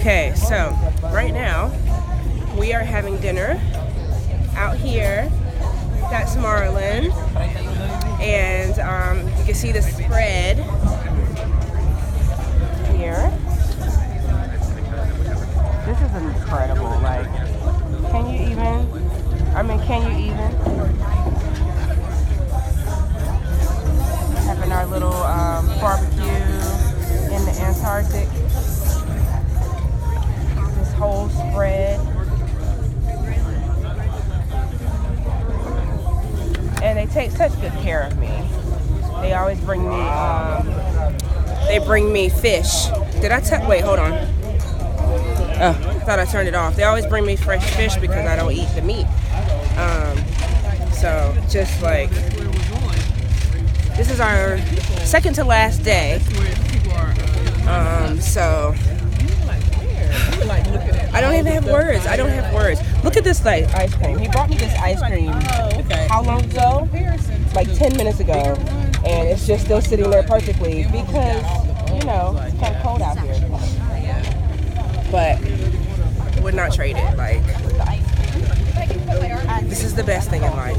Okay, so right now we are having dinner out here. That's Marlin, and you can see the spread here. This is incredible. Like, can you even? Having our little barbecue in the Antarctic. This whole spread. And they take such good care of me. They always bring me fish. Wait, hold on. Oh, I thought I turned it off. They always bring me fresh fish because I don't eat the meat. So just like, this is our second to last day. So I don't even have words. Look at this like ice cream. He brought me this ice cream. How long ago? Like 10 minutes ago. And it's just still sitting there perfectly because, you know, it's kind of cold out here. But would not trade it. Like, this is the best thing in life.